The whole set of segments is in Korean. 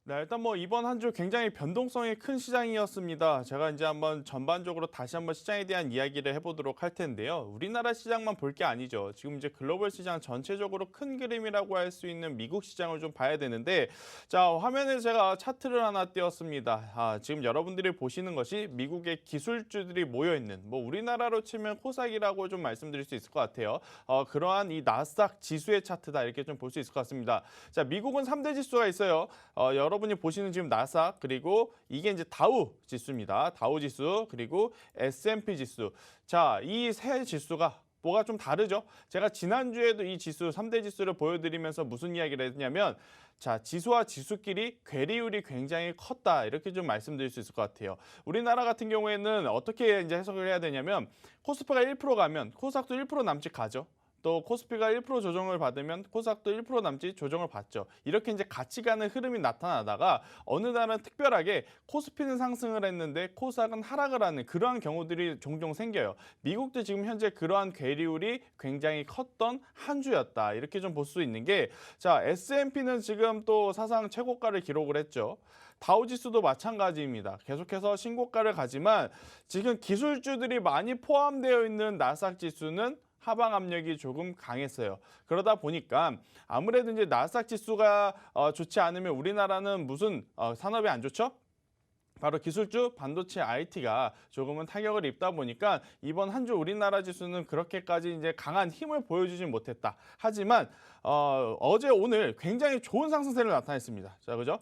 네, 일단 뭐 이번 한 주 굉장히 변동성이 큰 시장이었습니다. 제가 이제 한번 전반적으로 다시 한번 시장에 대한 이야기를 해보도록 할 텐데요. 우리나라 시장만 볼 게 아니죠. 지금 이제 글로벌 시장 전체적으로 큰 그림이라고 할 수 있는 미국 시장을 좀 봐야 되는데, 자, 화면에 제가 차트를 하나 띄웠습니다. 지금 여러분들이 보시는 것이 미국의 기술주들이 모여 있는, 뭐 우리나라로 치면 코스닥이라고 좀 말씀드릴 수 있을 것 같아요. 그러한 이 나스닥 지수의 차트다 이렇게 좀 볼 수 있을 것 같습니다. 자, 미국은 3대 지수가 있어요. 여러분이 보시는 지금 나스닥 그리고 이게 이제 다우 지수입니다. 다우 지수 그리고 S&P 지수. 자, 이 세 지수가 뭐가 좀 다르죠? 제가 지난주에도 이 지수 3대 지수를 보여드리면서 무슨 이야기를 했냐면 자, 지수와 지수끼리 괴리율이 굉장히 컸다. 이렇게 좀 말씀드릴 수 있을 것 같아요. 우리나라 같은 경우에는 어떻게 이제 해석을 해야 되냐면 코스피가 1% 가면 코스닥도 1% 남짓 가죠. 또 코스피가 1% 조정을 받으면 코스닥도 1% 남짓 조정을 받죠. 이렇게 이제 같이 가는 흐름이 나타나다가 어느 날은 특별하게 코스피는 상승을 했는데 코스닥은 하락을 하는 그러한 경우들이 종종 생겨요. 미국도 지금 현재 그러한 괴리율이 굉장히 컸던 한 주였다. 이렇게 좀 볼 수 있는 게 자, S&P는 지금 또 사상 최고가를 기록을 했죠. 다우지수도 마찬가지입니다. 계속해서 신고가를 가지만 지금 기술주들이 많이 포함되어 있는 나스닥 지수는 하방 압력이 조금 강했어요. 그러다 보니까 아무래도 이제 나스닥 지수가 좋지 않으면 우리나라는 무슨 산업이 안 좋죠? 바로 기술주 반도체 IT가 조금은 타격을 입다 보니까 이번 한 주 우리나라 지수는 그렇게까지 이제 강한 힘을 보여주진 못했다. 하지만 어제 오늘 굉장히 좋은 상승세를 나타냈습니다. 자, 그죠?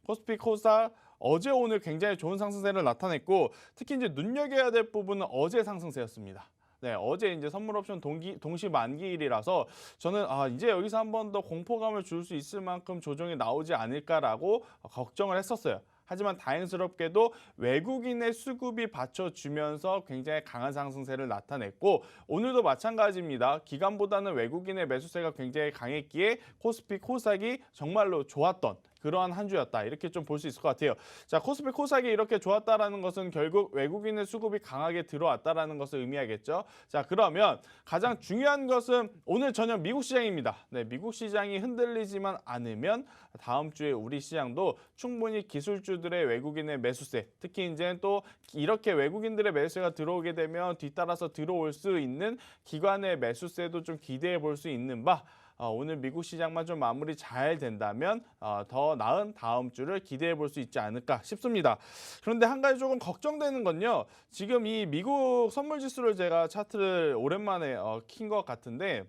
코스피 코스닥 어제 오늘 굉장히 좋은 상승세를 나타냈고 특히 이제 눈여겨야 될 부분은 어제 상승세였습니다. 네, 어제 이제 선물 옵션 동시 만기일이라서 저는 이제 여기서 한 번 더 공포감을 줄 수 있을 만큼 조정이 나오지 않을까라고 걱정을 했었어요. 하지만 다행스럽게도 외국인의 수급이 받쳐주면서 굉장히 강한 상승세를 나타냈고 오늘도 마찬가지입니다. 기관보다는 외국인의 매수세가 굉장히 강했기에 코스피 코스닥이 정말로 좋았던 그러한 한 주였다. 이렇게 좀 볼 수 있을 것 같아요. 자, 코스피 코스닥이 이렇게 좋았다라는 것은 결국 외국인의 수급이 강하게 들어왔다라는 것을 의미하겠죠. 자, 그러면 가장 중요한 것은 오늘 저녁 미국 시장입니다. 네, 미국 시장이 흔들리지만 않으면 다음 주에 우리 시장도 충분히 기술주들의 외국인의 매수세, 특히 이제 또 이렇게 외국인들의 매수세가 들어오게 되면 뒤따라서 들어올 수 있는 기관의 매수세도 좀 기대해 볼 수 있는 바 오늘 미국 시장만 좀 마무리 잘 된다면 더 나은 다음 주를 기대해 볼 수 있지 않을까 싶습니다. 그런데 한 가지 조금 걱정되는 건요. 지금 이 미국 선물 지수를 제가 차트를 오랜만에 킨 것 같은데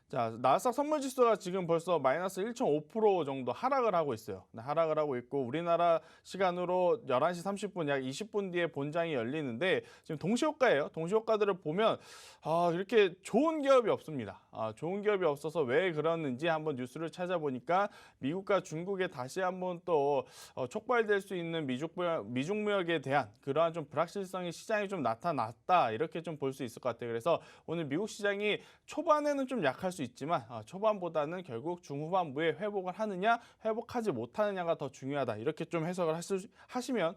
자, 나스닥 선물 지수가 지금 벌써 마이너스 1.5% 정도 하락을 하고 있어요. 네, 하락을 하고 있고 우리나라 시간으로 11시 30분 약 20분 뒤에 본장이 열리는데 지금 동시효과예요. 동시효과들을 보면 이렇게 좋은 기업이 없습니다. 좋은 기업이 없어서 왜 그러는지 한번 뉴스를 찾아보니까 미국과 중국에 다시 한번 또 촉발될 수 있는 미중 무역에 대한 그러한 좀 불확실성이 시장에 좀 나타났다. 이렇게 좀 볼 수 있을 것 같아요. 그래서 오늘 미국 시장이 초반에는 좀 약할 수 있지만 초반보다는 결국 중후반부에 회복을 하느냐 회복하지 못하느냐가 더 중요하다 이렇게 좀 해석을 하시면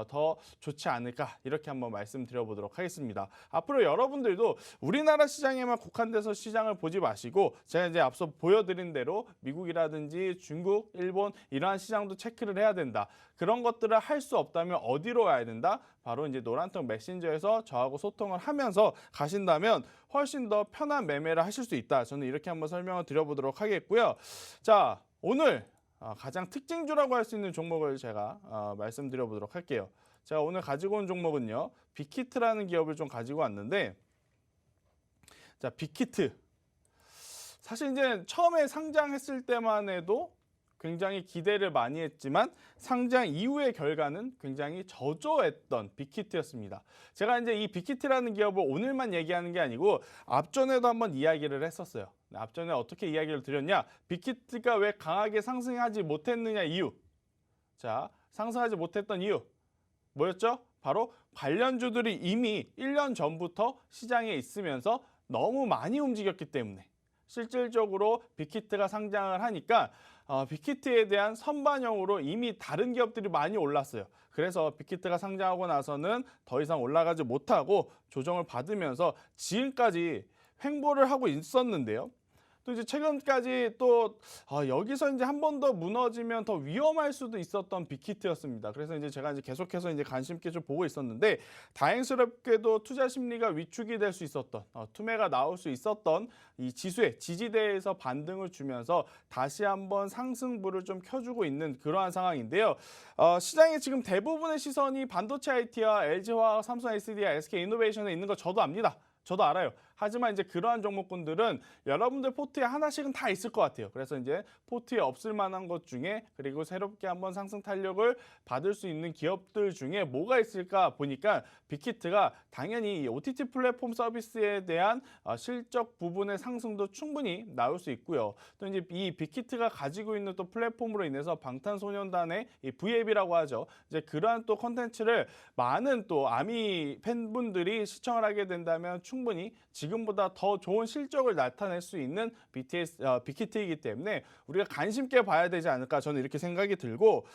더 좋지 않을까 이렇게 한번 말씀드려 보도록 하겠습니다. 앞으로 여러분들도 우리나라 시장에만 국한돼서 시장을 보지 마시고 제가 이제 앞서 보여드린 대로 미국이라든지 중국, 일본 이러한 시장도 체크를 해야 된다. 그런 것들을 할 수 없다면 어디로 와야 된다? 바로 이제 노란통 메신저에서 저하고 소통을 하면서 가신다면 훨씬 더 편한 매매를 하실 수 있다. 저는 이렇게 한번 설명을 드려보도록 하겠고요. 자, 오늘 가장 특징주라고 할 수 있는 종목을 제가 말씀드려 보도록 할게요. 제가 오늘 가지고 온 종목은요. 빅히트라는 기업을 좀 가지고 왔는데 자, 빅히트. 사실 이제 처음에 상장했을 때만 해도 굉장히 기대를 많이 했지만 상장 이후의 결과는 굉장히 저조했던 빅히트였습니다. 제가 이제 이 빅히트라는 기업을 오늘만 얘기하는 게 아니고 앞전에도 한번 이야기를 했었어요. 앞전에 어떻게 이야기를 드렸냐? 빅히트가 왜 강하게 상승하지 못했느냐 이유. 자, 상승하지 못했던 이유 뭐였죠? 바로 관련주들이 이미 1년 전부터 시장에 있으면서 너무 많이 움직였기 때문에 실질적으로 빅히트가 상장을 하니까 빅히트에 대한 선반영으로 이미 다른 기업들이 많이 올랐어요. 그래서 빅히트가 상장하고 나서는 더 이상 올라가지 못하고 조정을 받으면서 지금까지 횡보를 하고 있었는데요. 또 이제 최근까지 또 여기서 이제 한 번 더 무너지면 더 위험할 수도 있었던 빅히트였습니다. 그래서 이제 제가 이제 계속해서 이제 관심 있게 좀 보고 있었는데 다행스럽게도 투자 심리가 위축이 될 수 있었던 투매가 나올 수 있었던 이 지수의 지지대에서 반등을 주면서 다시 한번 상승부를 좀 켜주고 있는 그러한 상황인데요. 시장에 지금 대부분의 시선이 반도체 IT와 LG화학, 삼성 SDI, SK이노베이션에 있는 거 저도 압니다. 저도 알아요. 하지만 이제 그러한 종목군들은 여러분들 포트에 하나씩은 다 있을 것 같아요. 그래서 이제 포트에 없을 만한 것 중에 그리고 새롭게 한번 상승 탄력을 받을 수 있는 기업들 중에 뭐가 있을까 보니까 빅히트가 당연히 이 OTT 플랫폼 서비스에 대한 실적 부분의 상승도 충분히 나올 수 있고요. 또 이제 이 빅히트가 가지고 있는 또 플랫폼으로 인해서 방탄소년단의 이 V앱이라고 하죠. 이제 그러한 또 컨텐츠를 많은 또 아미 팬분들이 시청을 하게 된다면 충분히 지금보다 더 좋은 실적을 나타낼 수 있는 빅히트이기 때문에 우리가 관심 있게 봐야 되지 않을까 저는 이렇게 생각이 들고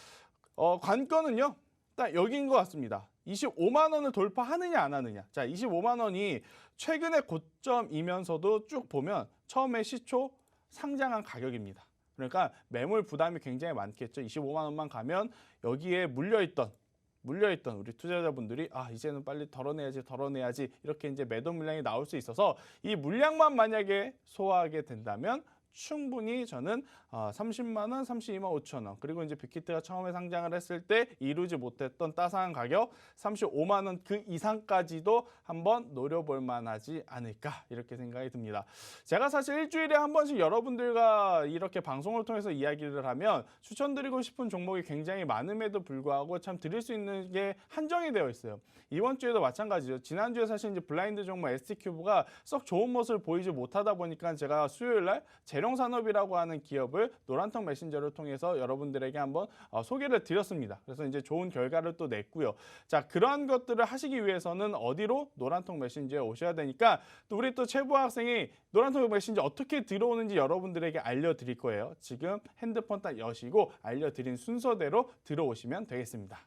관건은요. 딱 여기인 것 같습니다. 25만 원을 돌파하느냐 안 하느냐. 자, 25만 원이 최근의 고점이면서도 쭉 보면 처음에 시초 상장한 가격입니다. 그러니까 매물 부담이 굉장히 많겠죠. 25만 원만 가면 여기에 물려있던 우리 투자자분들이 이제는 빨리 덜어내야지 이렇게 이제 매도 물량이 나올 수 있어서 이 물량만 만약에 소화하게 된다면 충분히 저는 30만 원, 32만 5천 원 그리고 이제 빅히트가 처음에 상장을 했을 때 이루지 못했던 따스한 가격 35만 원 그 이상까지도 한번 노려볼 만하지 않을까 이렇게 생각이 듭니다. 제가 사실 일주일에 한 번씩 여러분들과 이렇게 방송을 통해서 이야기를 하면 추천드리고 싶은 종목이 굉장히 많음에도 불구하고 참 드릴 수 있는 게 한정이 되어 있어요. 이번 주에도 마찬가지죠. 지난주에 사실 이제 블라인드 종목 ST큐브가 썩 좋은 모습을 보이지 못하다 보니까 제가 수요일 날 재룡산업이라고 하는 기업을 노란턱 메신저를 통해서 여러분들에게 한번 소개를 드렸습니다. 그래서 이제 좋은 결과를 또 냈고요. 자, 그러한 것들을 하시기 위해서는 어디로? 노란턱 메신저에 오셔야 되니까 또 우리 또 최부 학생이 노란턱 메신저 어떻게 들어오는지 여러분들에게 알려드릴 거예요. 지금 핸드폰 딱 여시고 알려드린 순서대로 들어오시면 되겠습니다.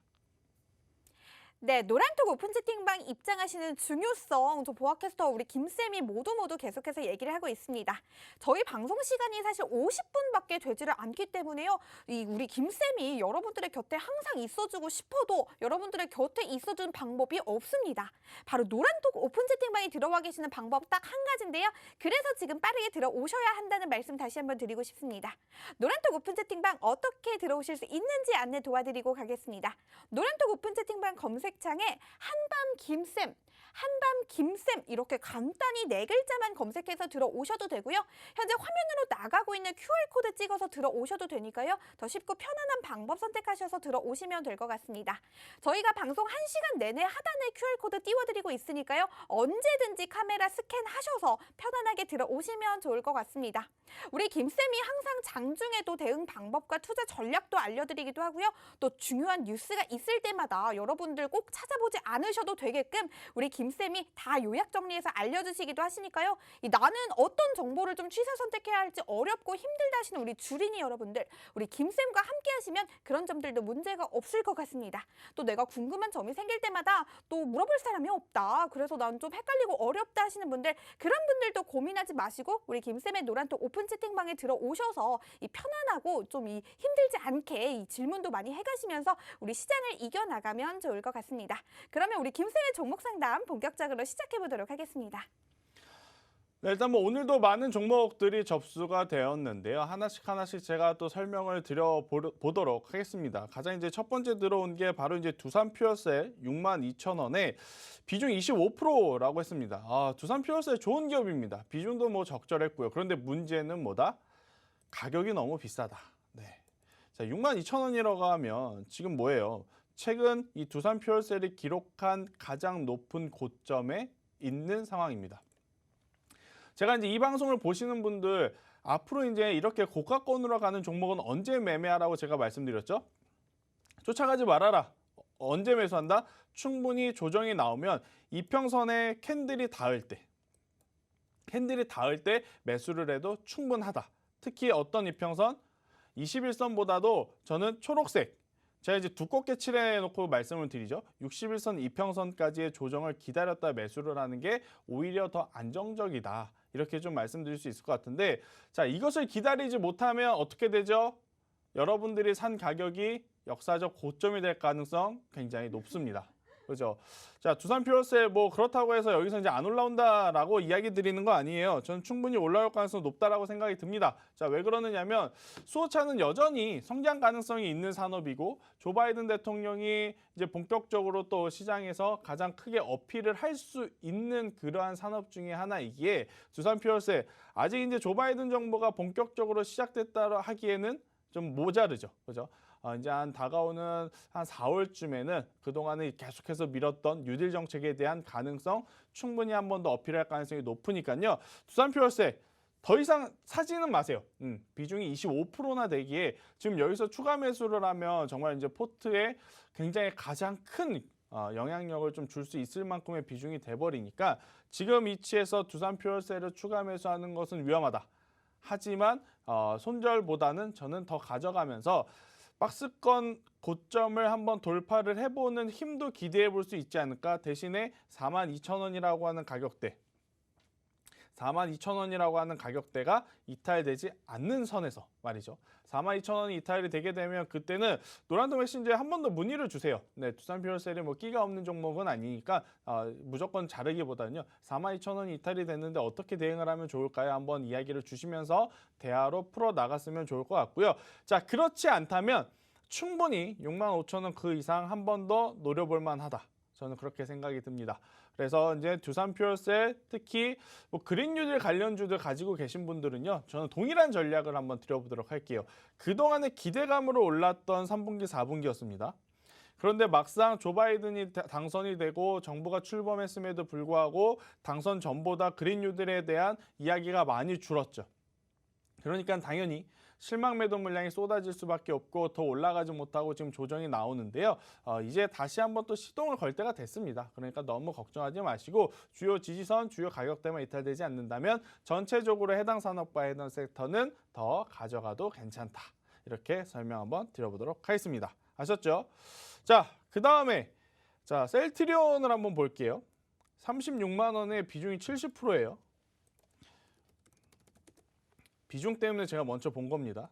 네, 노란톡 오픈 채팅방 입장하시는 중요성 저 보아캐스터 우리 김쌤이 모두 계속해서 얘기를 하고 있습니다. 저희 방송 시간이 사실 50분밖에 되지를 않기 때문에요. 우리 김쌤이 여러분들의 곁에 항상 있어주고 싶어도 여러분들의 곁에 있어주는 방법이 없습니다. 바로 노란톡 오픈 채팅방에 들어와 계시는 방법 딱 한 가지인데요. 그래서 지금 빠르게 들어오셔야 한다는 말씀 다시 한번 드리고 싶습니다. 노란톡 오픈 채팅방 어떻게 들어오실 수 있는지 안내 도와드리고 가겠습니다. 노란톡 오픈 채팅방 검색창에 한밤 김쌤 이렇게 간단히 4글자만 검색해서 들어오셔도 되고요. 현재 화면으로 나가고 있는 QR코드 찍어서 들어오셔도 되니까요. 더 쉽고 편안한 방법 선택하셔서 들어오시면 될 것 같습니다. 저희가 방송 1시간 내내 하단에 QR코드 띄워드리고 있으니까요. 언제든지 카메라 스캔하셔서 편안하게 들어오시면 좋을 것 같습니다. 우리 김쌤이 항상 장중에도 대응 방법과 투자 전략도 알려드리기도 하고요. 또 중요한 뉴스가 있을 때마다 여러분들 꼭 찾아보지 않으셔도 되게끔 우리 김쌤이 다 요약 정리해서 알려주시기도 하시니까요. 나는 어떤 정보를 좀 취사 선택해야 할지 어렵고 힘들다 하시는 우리 주린이 여러분들, 우리 김쌤과 함께 하시면 그런 점들도 문제가 없을 것 같습니다. 또 내가 궁금한 점이 생길 때마다 또 물어볼 사람이 없다. 그래서 난 좀 헷갈리고 어렵다 하시는 분들, 그런 분들도 고민하지 마시고 우리 김쌤의 노란톡 오픈 채팅방에 들어오셔서 편안하고 좀 힘들지 않게 이 질문도 많이 해가시면서 우리 시장을 이겨나가면 좋을 것 같습니다. 그러면 우리 김쌤의 종목 상담 본격적으로 시작해 보도록 하겠습니다. 네, 일단 오늘도 많은 종목들이 접수가 되었는데요. 하나씩 제가 또 설명을 드려보도록 하겠습니다. 가장 이제 첫 번째 들어온 게 바로 이제 두산퓨어셀 62,000원에 비중 25%라고 했습니다. 두산퓨어셀 좋은 기업입니다. 비중도 뭐 적절했고요. 그런데 문제는 뭐다? 가격이 너무 비싸다. 네. 자, 62,000원이라고 하면 지금 뭐예요? 최근 이 두산퓨어셀이 기록한 가장 높은 고점에 있는 상황입니다. 제가 이제 이 방송을 보시는 분들 앞으로 이제 이렇게 고가권으로 가는 종목은 언제 매매하라고 제가 말씀드렸죠? 쫓아가지 말아라. 언제 매수한다? 충분히 조정이 나오면 이평선에 캔들이 닿을 때 매수를 해도 충분하다. 특히 어떤 이평선? 21선보다도 저는 초록색, 제가 이제 두껍게 칠해놓고 말씀을 드리죠. 61선 이평선까지의 조정을 기다렸다 매수를 하는 게 오히려 더 안정적이다. 이렇게 좀 말씀드릴 수 있을 것 같은데, 자, 이것을 기다리지 못하면 어떻게 되죠? 여러분들이 산 가격이 역사적 고점이 될 가능성 굉장히 높습니다. 그죠? 자, 두산 퓨어스에 뭐 그렇다고 해서 여기서 이제 안 올라온다라고 이야기 드리는 거 아니에요. 저는 충분히 올라올 가능성이 높다라고 생각이 듭니다. 자, 왜 그러느냐면 수소차는 여전히 성장 가능성이 있는 산업이고 조 바이든 대통령이 이제 본격적으로 또 시장에서 가장 크게 어필을 할 수 있는 그러한 산업 중에 하나이기에 두산 퓨어스에 아직 이제 조 바이든 정부가 본격적으로 시작됐다 하기에는 좀 모자르죠. 그죠? 이제 한 다가오는 한 4월쯤에는 그동안에 계속해서 밀었던 뉴딜 정책에 대한 가능성 충분히 한 번 더 어필할 가능성이 높으니까요. 두산 퓨어스에 더 이상 사지는 마세요. 비중이 25%나 되기에 지금 여기서 추가 매수를 하면 정말 이제 포트에 굉장히 가장 큰 영향력을 좀 줄 수 있을 만큼의 비중이 돼버리니까 지금 위치에서 두산 퓨어스를 추가 매수하는 것은 위험하다. 하지만 손절보다는 저는 더 가져가면서 박스권 고점을 한번 돌파를 해보는 힘도 기대해 볼 수 있지 않을까. 대신에 42,000원이라고 하는 가격대, 42,000원이라고 하는 가격대가 이탈되지 않는 선에서 말이죠. 42,000원이 이탈이 되게 되면 그때는 노란통 메신저에 한 번 더 문의를 주세요. 네, 두산 퓨어스에 뭐 끼가 없는 종목은 아니니까 무조건 자르기보다는요. 42,000원이 이탈이 됐는데 어떻게 대응을 하면 좋을까요? 한번 이야기를 주시면서 대화로 풀어 나갔으면 좋을 것 같고요. 자, 그렇지 않다면 충분히 65,000원 그 이상 한 번 더 노려볼 만하다. 저는 그렇게 생각이 듭니다. 그래서 이제 두산 퓨어스에 특히 뭐 그린 뉴딜 관련주들 가지고 계신 분들은요, 저는 동일한 전략을 한번 드려보도록 할게요. 그동안의 기대감으로 올랐던 3분기, 4분기였습니다. 그런데 막상 조 바이든이 당선이 되고 정부가 출범했음에도 불구하고 당선 전보다 그린 뉴딜에 대한 이야기가 많이 줄었죠. 그러니까 당연히 실망 매도 물량이 쏟아질 수밖에 없고 더 올라가지 못하고 지금 조정이 나오는데요. 이제 다시 한번 또 시동을 걸 때가 됐습니다. 그러니까 너무 걱정하지 마시고 주요 지지선, 주요 가격대만 이탈되지 않는다면 전체적으로 해당 산업과 해당 섹터는 더 가져가도 괜찮다. 이렇게 설명 한번 드려보도록 하겠습니다. 아셨죠? 자, 그 다음에 자 셀트리온을 한번 볼게요. 36만 원의 비중이 70%예요. 비중 때문에 제가 먼저 본 겁니다.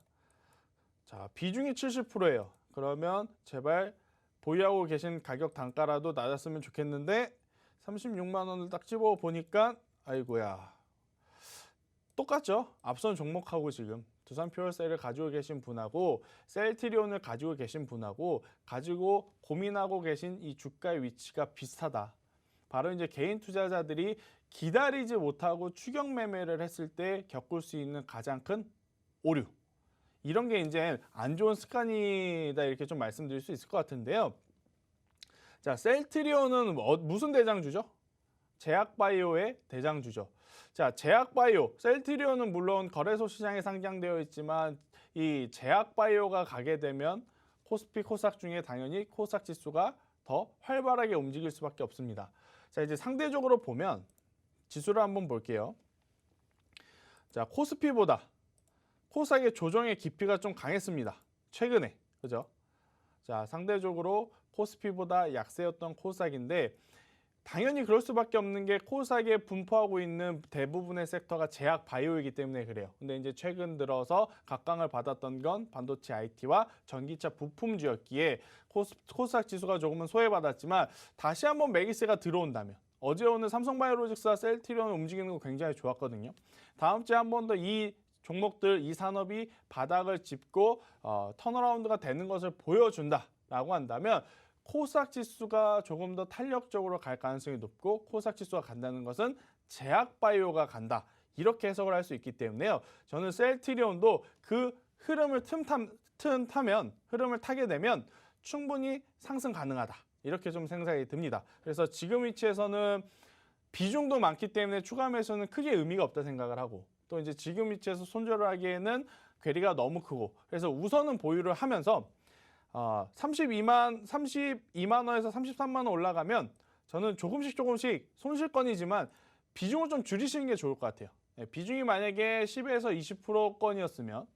자, 비중이 70%예요. 그러면 제발 보유하고 계신 가격 단가라도 낮았으면 좋겠는데 36만 원을 딱 집어 보니까 아이고야. 똑같죠? 앞선 종목하고 지금 두산 퓨어스를 가지고 계신 분하고 셀트리온을 가지고 계신 분하고 가지고 고민하고 계신 이 주가의 위치가 비슷하다. 바로 이제 개인 투자자들이 기다리지 못하고 추격 매매를 했을 때 겪을 수 있는 가장 큰 오류. 이런 게 이제 안 좋은 습관이다 이렇게 좀 말씀드릴 수 있을 것 같은데요. 자, 셀트리온은 무슨 대장주죠? 제약바이오의 대장주죠. 자, 제약바이오, 셀트리온은 물론 거래소 시장에 상장되어 있지만 이 제약바이오가 가게 되면 코스피, 코스닥 중에 당연히 코스닥 지수가 더 활발하게 움직일 수밖에 없습니다. 자, 이제 상대적으로 보면 지수를 한번 볼게요. 자, 코스피보다 코스닥의 조정의 깊이가 좀 강했습니다. 최근에. 그죠? 자, 상대적으로 코스피보다 약세였던 코스닥인데 당연히 그럴 수밖에 없는 게 코스닥에 분포하고 있는 대부분의 섹터가 제약 바이오이기 때문에 그래요. 근데 이제 최근 들어서 각광을 받았던 건 반도체 IT와 전기차 부품주였기에 코스닥 지수가 조금은 소외받았지만 다시 한번 매기세가 들어온다면 어제 오늘 삼성바이오로직스와 셀트리온 움직이는 거 굉장히 좋았거든요. 다음 주에 한 번 더 이 종목들, 이 산업이 바닥을 짚고 턴어라운드가 되는 것을 보여준다라고 한다면 코스닥 지수가 조금 더 탄력적으로 갈 가능성이 높고 코스닥 지수가 간다는 것은 제약바이오가 간다. 이렇게 해석을 할 수 있기 때문에요. 저는 셀트리온도 그 흐름을 흐름을 타게 되면 충분히 상승 가능하다. 이렇게 좀 생각이 듭니다. 그래서 지금 위치에서는 비중도 많기 때문에 추가 매수는 크게 의미가 없다 생각을 하고 또 이제 지금 위치에서 손절을 하기에는 괴리가 너무 크고 그래서 우선은 보유를 하면서 32만 원에서 33만 원 올라가면 저는 조금씩 손실권이지만 비중을 좀 줄이시는 게 좋을 것 같아요. 비중이 만약에 10에서 20%권이었으면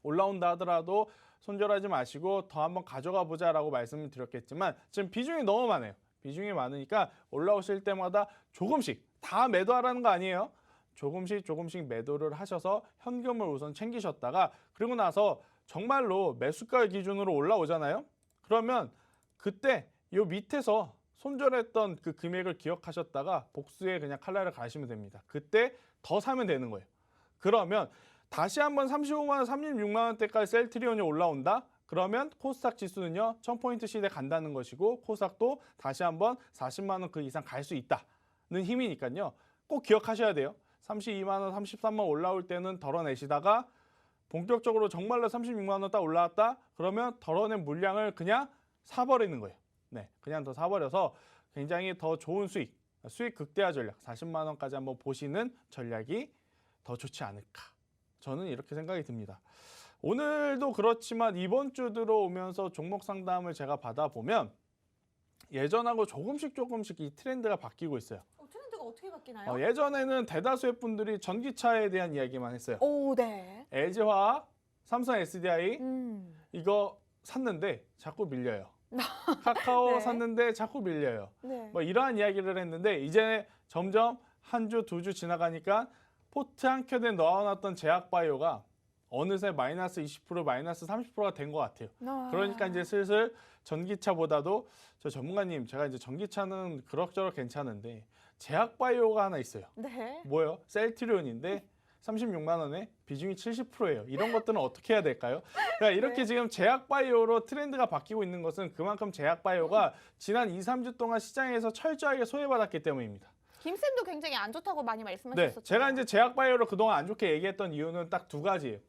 올라온다 하더라도 손절하지 마시고 더 한번 가져가 보자라고 말씀을 드렸겠지만 지금 비중이 너무 많아요. 비중이 많으니까 올라오실 때마다 조금씩 다 매도하라는 거 아니에요. 조금씩 매도를 하셔서 현금을 우선 챙기셨다가 그리고 나서 정말로 매수가 기준으로 올라오잖아요. 그러면 그때 요 밑에서 손절했던 그 금액을 기억하셨다가 복수에 그냥 칼날을 가시면 됩니다. 그때 더 사면 되는 거예요. 그러면 다시 한번 35만 원, 36만 원대까지 셀트리온이 올라온다? 그러면 코스닥 지수는요 1000포인트 시대 간다는 것이고 코스닥도 다시 한번 40만 원 그 이상 갈 수 있다는 힘이니까요. 꼭 기억하셔야 돼요. 32만 원, 33만 원 올라올 때는 덜어내시다가 본격적으로 정말로 36만 원 딱 올라왔다? 그러면 덜어낸 물량을 그냥 사버리는 거예요. 네, 그냥 더 사버려서 굉장히 더 좋은 수익 극대화 전략, 40만 원까지 한번 보시는 전략이 더 좋지 않을까. 저는 이렇게 생각이 듭니다. 오늘도 그렇지만 이번 주 들어오면서 종목 상담을 제가 받아보면 예전하고 조금씩 이 트렌드가 바뀌고 있어요. 트렌드가 어떻게 바뀌나요? 예전에는 대다수의 분들이 전기차에 대한 이야기만 했어요. 오, 네. LG화학, 삼성 SDI 이거 샀는데 자꾸 밀려요. 카카오 네. 샀는데 자꾸 밀려요. 네. 뭐 이러한 이야기를 했는데 이제 점점 한 주, 두 주 지나가니까 포트 한 켜에 넣어놨던 제약바이오가 어느새 마이너스 20%, 마이너스 30%가 된 것 같아요. 그러니까 이제 슬슬 전기차보다도 저 전문가님 제가 이제 전기차는 그럭저럭 괜찮은데 제약바이오가 하나 있어요. 네. 뭐예요? 셀트리온인데 36만 원에 비중이 70%예요. 이런 것들은 어떻게 해야 될까요? 그러니까 이렇게 네. 지금 제약바이오로 트렌드가 바뀌고 있는 것은 그만큼 제약바이오가 지난 2, 3주 동안 시장에서 철저하게 소외받았기 때문입니다. 김쌤도 굉장히 안 좋다고 많이 말씀하셨었죠. 네, 제가 이제 제약바이오를 그동안 안 좋게 얘기했던 이유는 딱 두 가지예요.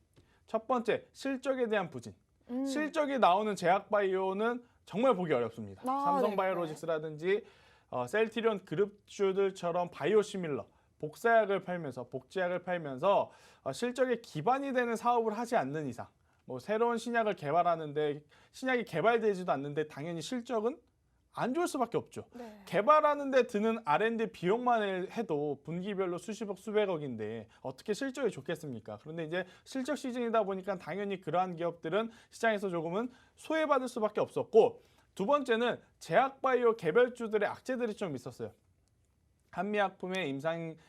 첫 번째, 실적에 대한 부진. 실적이 나오는 제약바이오는 정말 보기 어렵습니다. 삼성바이오로직스라든지 셀트리온 그룹주들처럼 바이오시밀러, 복사약을 팔면서 복제약을 팔면서 실적에 기반이 되는 사업을 하지 않는 이상 뭐 새로운 신약을 개발하는데 신약이 개발되지도 않는데 당연히 실적은 안 좋을 수밖에 없죠. 네. 개발하는 데 드는 R&D 비용만 해도 분기별로 수십억, 수백억인데 어떻게 실적이 좋겠습니까? 그런데 이제 실적 시즌이다 보니까 당연히 그러한 기업들은 시장에서 조금은 소외받을 수밖에 없었고 두 번째는 제약바이오 개별주들의 악재들이 좀 있었어요. 한미약품의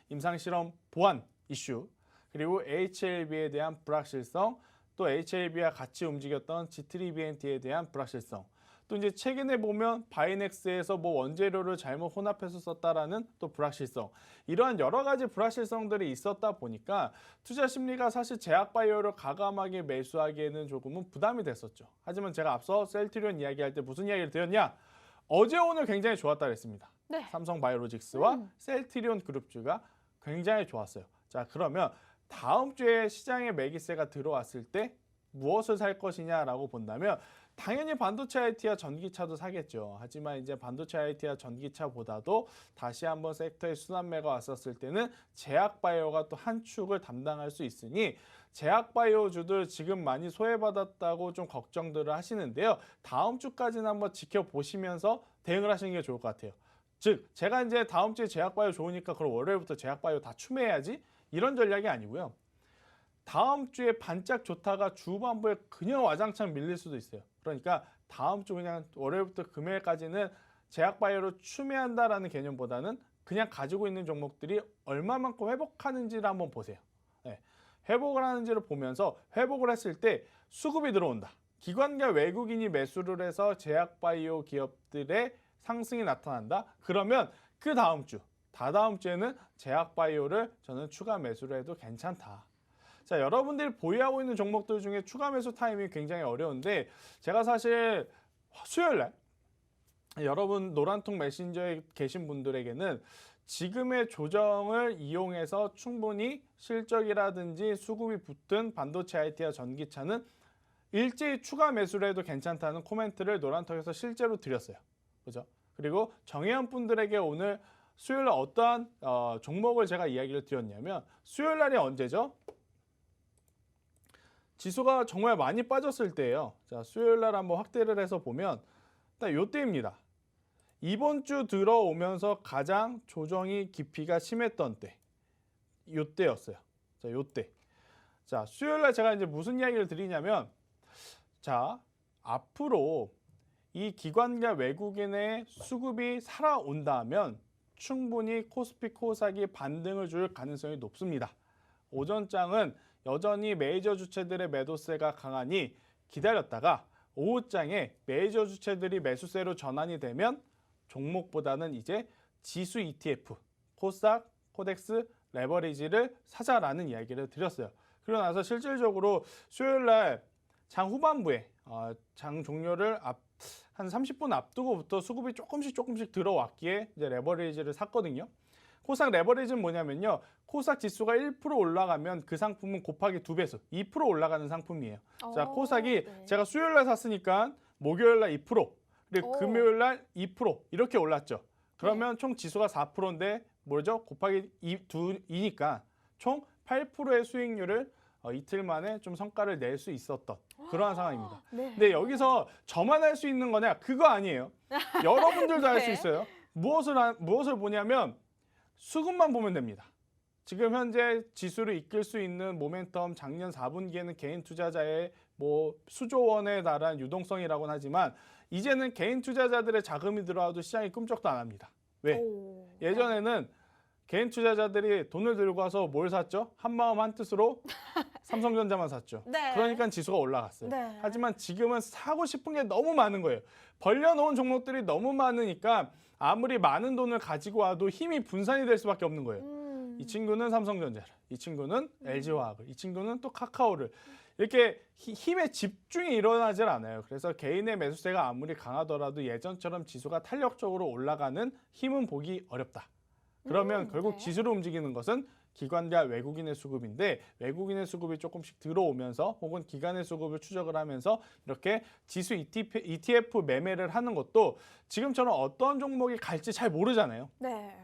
임상실험 보안 이슈, 그리고 HLB에 대한 불확실성, 또 HLB와 같이 움직였던 G3BNT에 대한 불확실성, 또 이제 최근에 보면 바이넥스에서 뭐 원재료를 잘못 혼합해서 썼다라는 또 불확실성, 이러한 여러 가지 불확실성들이 있었다 보니까 투자 심리가 사실 제약바이오를 과감하게 매수하기에는 조금은 부담이 됐었죠. 하지만 제가 앞서 셀트리온 이야기할 때 무슨 이야기를 드렸냐? 어제 오늘 굉장히 좋았다 그랬습니다. 네. 삼성바이오로직스와 셀트리온 그룹주가 굉장히 좋았어요. 자, 그러면 다음 주에 시장에 매기세가 들어왔을 때 무엇을 살 것이냐라고 본다면 당연히 반도체 IT와 전기차도 사겠죠. 하지만 이제 반도체 IT와 전기차보다도 다시 한번 섹터에 순환매가 왔었을 때는 제약바이오가 또 한 축을 담당할 수 있으니 제약바이오주들 지금 많이 소외받았다고 좀 걱정들을 하시는데요. 다음 주까지는 한번 지켜보시면서 대응을 하시는 게 좋을 것 같아요. 즉 제가 이제 다음 주에 제약바이오 좋으니까 그럼 월요일부터 제약바이오 다 추매해야지 이런 전략이 아니고요. 다음 주에 반짝 좋다가 주반부에 그냥 와장창 밀릴 수도 있어요. 그러니까 다음 주 그냥 월요일부터 금요일까지는 제약바이오를 추매한다라는 개념보다는 그냥 가지고 있는 종목들이 얼마만큼 회복하는지를 한번 보세요. 네. 회복을 하는지를 보면서 회복을 했을 때 수급이 들어온다. 기관과 외국인이 매수를 해서 제약바이오 기업들의 상승이 나타난다. 그러면 그 다음 주, 다다음 주에는 제약바이오를 저는 추가 매수를 해도 괜찮다. 자, 여러분들이 보유하고 있는 종목들 중에 추가 매수 타이밍이 굉장히 어려운데 제가 사실 수요일날 여러분 노란통 메신저에 계신 분들에게는 지금의 조정을 이용해서 충분히 실적이라든지 수급이 붙은 반도체 IT와 전기차는 일제히 추가 매수를 해도 괜찮다는 코멘트를 노란통에서 실제로 드렸어요. 그죠? 그리고 정혜연 분들에게 오늘 수요일날 어떠한 종목을 제가 이야기를 드렸냐면 수요일날이 언제죠? 지수가 정말 많이 빠졌을 때예요. 자, 수요일날 한번 확대를 해서 보면 딱 요때입니다. 이번 주 들어오면서 가장 조정이 깊이가 심했던 때, 요때였어요. 자, 요때. 자, 수요일날 제가 이제 무슨 이야기를 드리냐면, 자, 앞으로 이 기관과 외국인의 수급이 살아온다면 충분히 코스피 코스닥이 반등을 줄 가능성이 높습니다. 오전장은 여전히 메이저 주체들의 매도세가 강하니 기다렸다가 오후장에 메이저 주체들이 매수세로 전환이 되면 종목보다는 이제 지수 ETF, 코스닥, 코덱스, 레버리지를 사자라는 이야기를 드렸어요. 그러고 나서 실질적으로 수요일 날 장 후반부에 장 종료를 한 30분 앞두고부터 수급이 조금씩 들어왔기에 이제 레버리지를 샀거든요. 코스닥 레버리지는 뭐냐면요. 코스닥 지수가 1% 올라가면 그 상품은 곱하기 2배수, 2% 올라가는 상품이에요. 자, 코스닥이 네. 제가 수요일 날 샀으니까 목요일 날 2%, 그리고 오. 금요일 날 2% 이렇게 올랐죠. 그러면 총 지수가 4%인데 뭐죠? 곱하기 2니까 총 8%의 수익률을 이틀 만에 좀 성과를 낼 수 있었던 그러한 상황입니다. 네. 근데 여기서 저만 할 수 있는 거냐? 그거 아니에요. 여러분들도 할 수 네. 있어요. 무엇을 보냐면 수급만 보면 됩니다. 지금 현재 지수를 이끌 수 있는 모멘텀 작년 4분기에는 개인 투자자의 수조 원에 달한 유동성이라고는 하지만 이제는 개인 투자자들의 자금이 들어와도 시장이 꿈쩍도 안 합니다. 왜? 오. 예전에는 개인 투자자들이 돈을 들고 와서 뭘 샀죠? 한마음 한뜻으로 삼성전자만 샀죠. 네. 그러니까 지수가 올라갔어요. 네. 하지만 지금은 사고 싶은 게 너무 많은 거예요. 벌려놓은 종목들이 너무 많으니까 아무리 많은 돈을 가지고 와도 힘이 분산이 될 수밖에 없는 거예요. 이 친구는 삼성전자를, 이 친구는 LG화학을, 이 친구는 또 카카오를 이렇게 힘의 집중이 일어나질 않아요. 그래서 개인의 매수세가 아무리 강하더라도 예전처럼 지수가 탄력적으로 올라가는 힘은 보기 어렵다. 그러면 결국 네. 지수를 움직이는 것은 기관과 외국인의 수급인데 외국인의 수급이 조금씩 들어오면서 혹은 기관의 수급을 추적을 하면서 이렇게 지수 ETF 매매를 하는 것도 지금처럼 어떤 종목이 갈지 잘 모르잖아요. 네.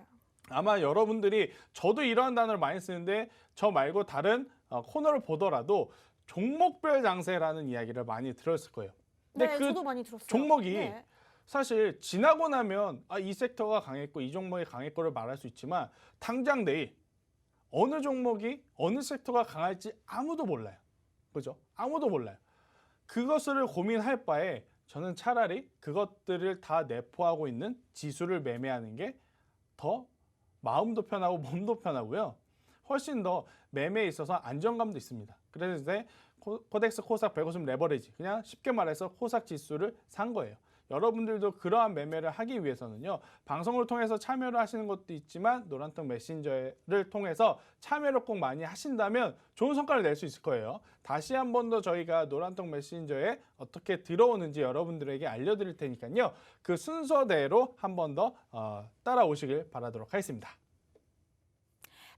아마 여러분들이 저도 이러한 단어를 많이 쓰는데 저 말고 다른 코너를 보더라도 종목별 장세라는 이야기를 많이 들었을 거예요. 근데 네, 그 저도 많이 들었어요. 종목이 네. 사실 지나고 나면 이 섹터가 강했고 이 종목이 강했고를 말할 수 있지만 당장 내일 어느 종목이 어느 섹터가 강할지 아무도 몰라요. 그죠? 아무도 몰라요. 그것을 고민할 바에 저는 차라리 그것들을 다 내포하고 있는 지수를 매매하는 게 더 마음도 편하고 몸도 편하고요. 훨씬 더 매매에 있어서 안정감도 있습니다. 그래서 이제 코덱스, 코스닥 150 레버리지 그냥 쉽게 말해서 코스닥 지수를 산 거예요. 여러분들도 그러한 매매를 하기 위해서는요. 방송을 통해서 참여를 하시는 것도 있지만 노란톡 메신저를 통해서 참여를 꼭 많이 하신다면 좋은 성과를 낼 수 있을 거예요. 다시 한 번 더 저희가 노란톡 메신저에 어떻게 들어오는지 여러분들에게 알려드릴 테니까요. 그 순서대로 한 번 더 따라오시길 바라도록 하겠습니다.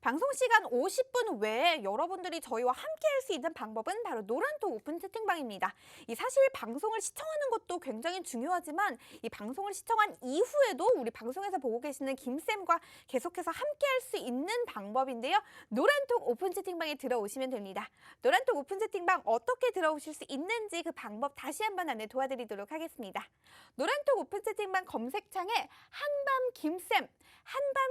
방송 시간 50분 외에 여러분들이 저희와 함께 할 수 있는 방법은 바로 노란톡 오픈 채팅방입니다. 사실 방송을 시청하는 것도 굉장히 중요하지만 이 방송을 시청한 이후에도 우리 방송에서 보고 계시는 김쌤과 계속해서 함께 할 수 있는 방법인데요. 노란톡 오픈 채팅방에 들어오시면 됩니다. 노란톡 오픈 채팅방 어떻게 들어오실 수 있는지 그 방법 다시 한번 안내 도와드리도록 하겠습니다. 노란톡 오픈 채팅방 검색창에 한밤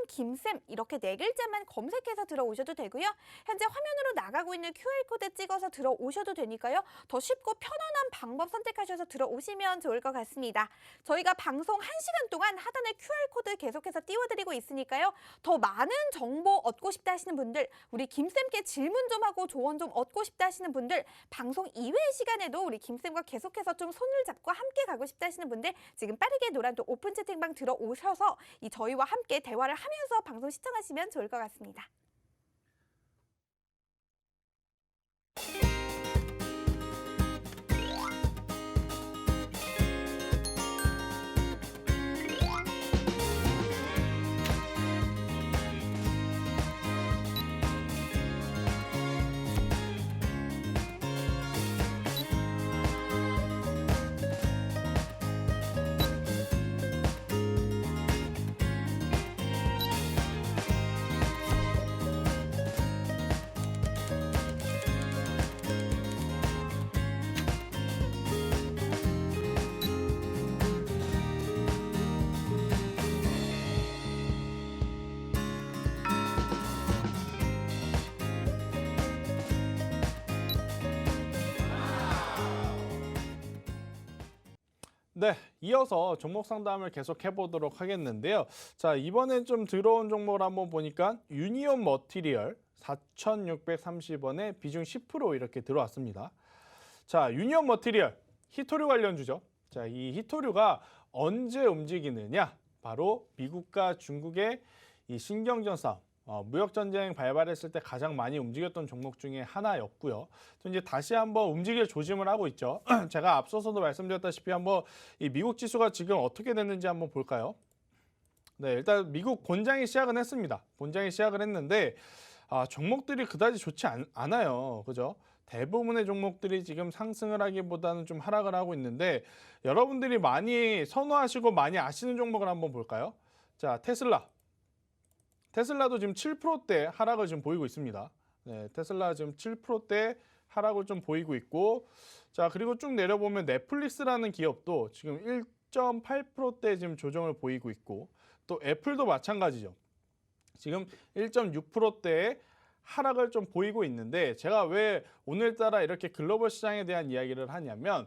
김쌤 이렇게 4글자만 검색해서 들어오셔도 되고요. 현재 화면으로 나가고 있는 QR코드 찍어서 들어오셔도 되니까요. 더 쉽고 편안한 방법 선택하셔서 들어오시면 좋을 것 같습니다. 저희가 방송 1시간 동안 하단에 QR코드 계속해서 띄워드리고 있으니까요. 더 많은 정보 얻고 싶다 하시는 분들, 우리 김쌤께 질문 좀 하고 조언 좀 얻고 싶다 하시는 분들, 방송 이외의 시간에도 우리 김쌤과 계속해서 좀 손을 잡고 함께 가고 싶다 하시는 분들 지금 빠르게 노란톡 오픈 채팅방 들어오셔서 저희와 함께 대화를 하면서 방송 시청하시면 좋을 것 같습니다. 네, 이어서 종목 상담을 계속 해보도록 하겠는데요. 자, 이번엔 좀 들어온 종목을 한번 보니까 유니온 머티리얼 4,630원에 비중 10% 이렇게 들어왔습니다. 자, 유니온 머티리얼 히토류 관련주죠. 자, 이 히토류가 언제 움직이느냐? 바로 미국과 중국의 이 신경전 싸움, 무역 전쟁 발발했을 때 가장 많이 움직였던 종목 중에 하나였고요. 또 이제 다시 한번 움직일 조짐을 하고 있죠. 제가 앞서서도 말씀드렸다시피 한번 이 미국 지수가 지금 어떻게 됐는지 한번 볼까요? 네, 일단 미국 본장이 시작은 했습니다. 본장이 시작을 했는데 종목들이 그다지 좋지 않아요. 그죠? 대부분의 종목들이 지금 상승을 하기보다는 좀 하락을 하고 있는데 여러분들이 많이 선호하시고 많이 아시는 종목을 한번 볼까요? 자, 테슬라도 지금 7%대 하락을 지금 보이고 있습니다. 네, 테슬라 지금 7%대 하락을 좀 보이고 있고, 자, 그리고 쭉 내려보면 넷플릭스라는 기업도 지금 1.8%대 지금 조정을 보이고 있고, 또 애플도 마찬가지죠. 지금 1.6%대의 하락을 좀 보이고 있는데, 제가 왜 오늘따라 이렇게 글로벌 시장에 대한 이야기를 하냐면,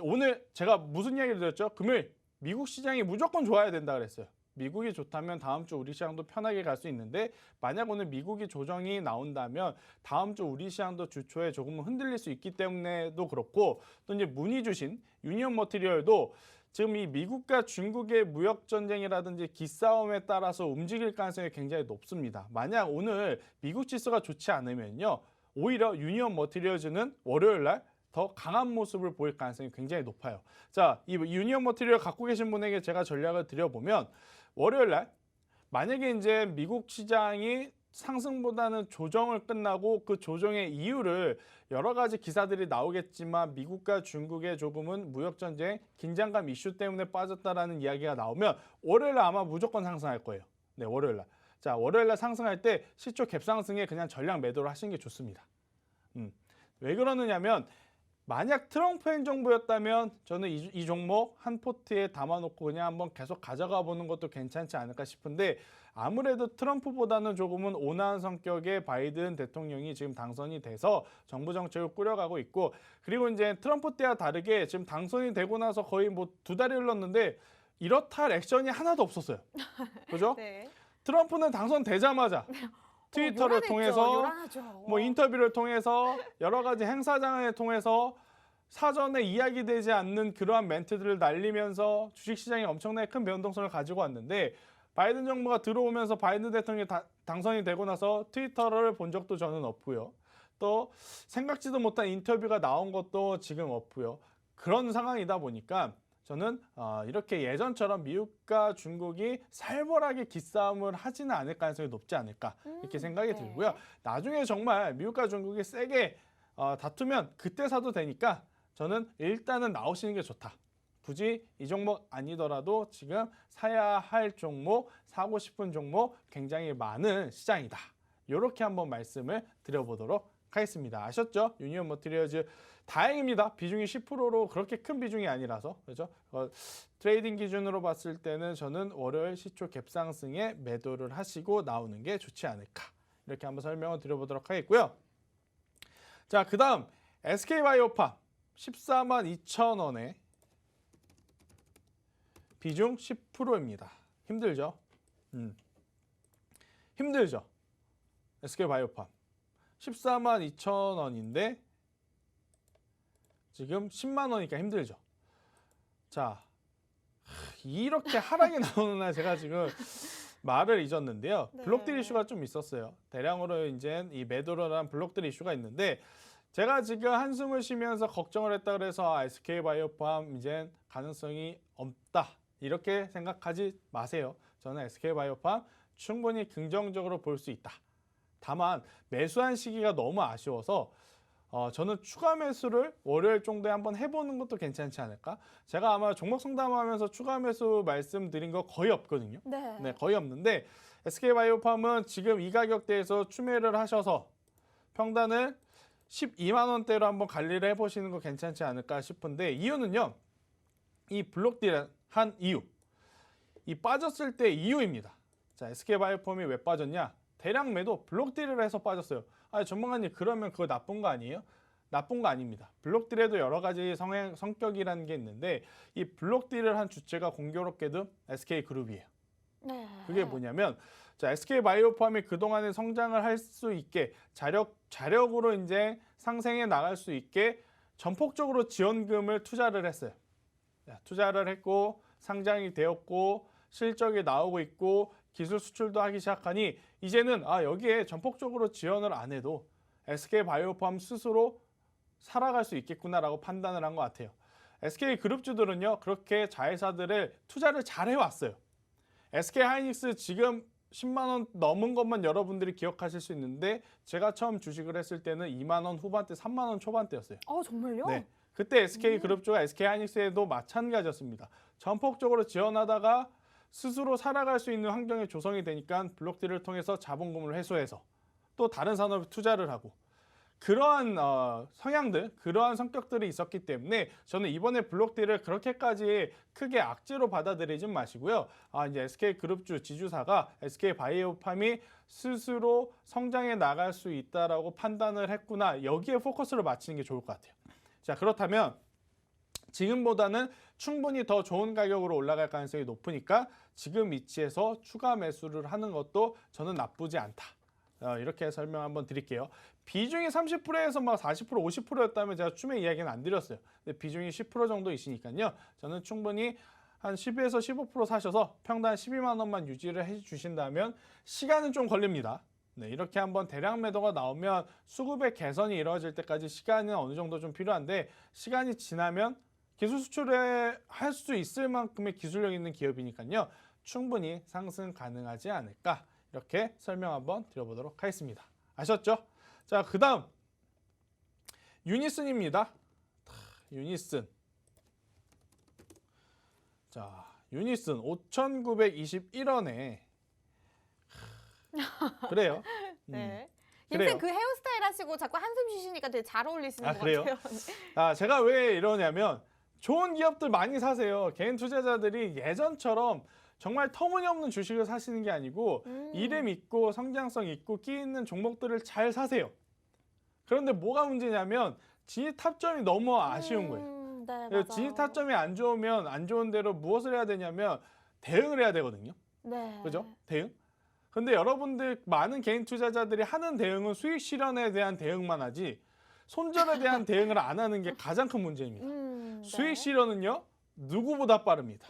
오늘 제가 무슨 이야기를 드렸죠? 금요일 미국 시장이 무조건 좋아야 된다 그랬어요. 미국이 좋다면 다음 주 우리 시장도 편하게 갈 수 있는데, 만약 오늘 미국이 조정이 나온다면 다음 주 우리 시장도 주초에 조금은 흔들릴 수 있기 때문에도 그렇고, 또 이제 문의 주신 유니온 머티리얼도 지금 이 미국과 중국의 무역 전쟁이라든지 기싸움에 따라서 움직일 가능성이 굉장히 높습니다. 만약 오늘 미국 지수가 좋지 않으면요, 오히려 유니온 머티리얼즈는 월요일 날 더 강한 모습을 보일 가능성이 굉장히 높아요. 자, 이 유니온 머티리얼 갖고 계신 분에게 제가 전략을 드려보면, 월요일 날 만약에 이제 미국 시장이 상승보다는 조정을 끝나고 그 조정의 이유를 여러 가지 기사들이 나오겠지만 미국과 중국의 조금은 무역전쟁 긴장감 이슈 때문에 빠졌다라는 이야기가 나오면 월요일 날 아마 무조건 상승할 거예요. 네, 월요일 날. 자, 월요일 날 상승할 때 시초 갭상승에 그냥 전량 매도를 하시는 게 좋습니다. 왜 그러느냐면 만약 트럼프 행정부였다면 저는 이 종목 한 포트에 담아놓고 그냥 한번 계속 가져가 보는 것도 괜찮지 않을까 싶은데, 아무래도 트럼프보다는 조금은 온화한 성격의 바이든 대통령이 지금 당선이 돼서 정부 정책을 꾸려가고 있고, 그리고 이제 트럼프 때와 다르게 지금 당선이 되고 나서 거의 뭐 2달이 흘렀는데 이렇다 할 액션이 하나도 없었어요. 그죠? 네. 트럼프는 당선되자마자 트위터를 요란했죠. 통해서 요란하죠. 뭐 인터뷰를 통해서 여러 가지 행사장을 통해서 사전에 이야기되지 않는 그러한 멘트들을 날리면서 주식시장에 엄청나게 큰 변동성을 가지고 왔는데, 바이든 정부가 들어오면서 바이든 대통령이 당선이 되고 나서 트위터를 본 적도 저는 없고요. 또 생각지도 못한 인터뷰가 나온 것도 지금 없고요. 그런 상황이다 보니까 저는 이렇게 예전처럼 미국과 중국이 살벌하게 기싸움을 하지는 않을 가능성이 높지 않을까 이렇게 생각이 들고요. 나중에 정말 미국과 중국이 세게 다투면 그때 사도 되니까 저는 일단은 나오시는 게 좋다. 굳이 이 종목 아니더라도 지금 사야 할 종목, 사고 싶은 종목 굉장히 많은 시장이다. 이렇게 한번 말씀을 드려보도록 하겠습니다. 아셨죠? 유니온 머티리얼즈 다행입니다. 비중이 10%로 그렇게 큰 비중이 아니라서, 그렇죠? 트레이딩 기준으로 봤을 때는 저는 월요일 시초 갭상승에 매도를 하시고 나오는 게 좋지 않을까, 이렇게 한번 설명을 드려보도록 하겠고요. 자, 그 다음 SK바이오팜 142,000원에 비중 10%입니다. 힘들죠? 힘들죠? SK바이오팜 142,000원인데 지금 10만 원이니까 힘들죠. 자, 이렇게 하락이 나오는 날 제가 지금 말을 잊었는데요. 네. 블록딜 이슈가 좀 있었어요. 대량으로 이제 이 매도를 한 블록딜 이슈가 있는데, 제가 지금 한숨을 쉬면서 걱정을 했다 그래서 SK바이오팜 이제 가능성이 없다 이렇게 생각하지 마세요. 저는 SK바이오팜 충분히 긍정적으로 볼 수 있다. 다만 매수한 시기가 너무 아쉬워서 저는 추가 매수를 월요일 정도에 한번 해보는 것도 괜찮지 않을까? 제가 아마 종목 상담하면서 추가 매수 말씀드린 거 거의 없거든요. 네, 거의 없는데 SK바이오팜은 지금 이 가격대에서 추매를 하셔서 평단을 12만 원대로 한번 관리를 해보시는 거 괜찮지 않을까 싶은데, 이유는요. 이 블록딜 한 이유, 이 빠졌을 때 이유입니다. 자, SK바이오팜이 왜 빠졌냐? 대량 매도 블록딜을 해서 빠졌어요. 전문가님 그러면 그거 나쁜 거 아니에요? 나쁜 거 아닙니다. 블록딜에도 여러 가지 성격이라는 게 있는데 이 블록딜을 한 주체가 공교롭게도 SK그룹이에요. 네. 그게 뭐냐면 자, SK바이오팜이 그동안에 성장을 할 수 있게 자력으로 이제 상생해 나갈 수 있게 전폭적으로 지원금을 투자를 했어요. 자, 투자를 했고 상장이 되었고 실적이 나오고 있고 기술 수출도 하기 시작하니 이제는 여기에 전폭적으로 지원을 안 해도 SK바이오팜 스스로 살아갈 수 있겠구나라고 판단을 한 것 같아요. SK그룹주들은요. 그렇게 자회사들을 투자를 잘 해왔어요. SK하이닉스 지금 10만 원 넘은 것만 여러분들이 기억하실 수 있는데 제가 처음 주식을 했을 때는 2만 원 후반대, 3만 원 초반대였어요. 정말요? 네. 그때 SK그룹주가 SK하이닉스에도 마찬가지였습니다. 전폭적으로 지원하다가 스스로 살아갈 수 있는 환경이 조성이 되니까 블록딜을 통해서 자본금을 회수해서 또 다른 산업에 투자를 하고 그러한 성향들, 그러한 성격들이 있었기 때문에 저는 이번에 블록딜을 그렇게까지 크게 악재로 받아들이진 마시고요. 이제 SK그룹주 지주사가 SK바이오팜이 스스로 성장해 나갈 수 있다라고 판단을 했구나. 여기에 포커스를 맞추는 게 좋을 것 같아요. 자, 그렇다면 지금보다는 충분히 더 좋은 가격으로 올라갈 가능성이 높으니까 지금 위치에서 추가 매수를 하는 것도 저는 나쁘지 않다. 이렇게 설명 한번 드릴게요. 비중이 30%에서 막 40%, 50%였다면 제가 춤의 이야기는 안 드렸어요. 근데 비중이 10% 정도이시니까요. 저는 충분히 한 10에서 15% 사셔서 평단 12만 원만 유지를 해주신다면 시간은 좀 걸립니다. 네, 이렇게 한번 대량 매도가 나오면 수급의 개선이 이루어질 때까지 시간은 어느 정도 좀 필요한데 시간이 지나면 기술 수출을 할 수 있을 만큼의 기술력 있는 기업이니까요. 충분히 상승 가능하지 않을까 이렇게 설명 한번 드려보도록 하겠습니다. 아셨죠? 자, 그 다음 유니슨입니다. 유니슨. 자, 유니슨 5,921원에 그래요. 네. 그래요. 선생님 그 헤어스타일 하시고 자꾸 한숨 쉬시니까 되게 잘 어울리시는 것 그래요? 같아요. 제가 왜 이러냐면 좋은 기업들 많이 사세요. 개인 투자자들이 예전처럼 정말 터무니없는 주식을 사시는 게 아니고 이름 있고 성장성 있고 끼 있는 종목들을 잘 사세요. 그런데 뭐가 문제냐면 진입 타점이 너무 아쉬운 거예요. 네, 그래서 진입 타점이 안 좋으면 안 좋은 대로 무엇을 해야 되냐면 대응을 해야 되거든요. 네. 그죠? 대응? 근데 여러분들 많은 개인 투자자들이 하는 대응은 수익 실현에 대한 대응만 하지 손절에 대한 대응을 안 하는 게 가장 큰 문제입니다. 수익 네. 실현은요 누구보다 빠릅니다.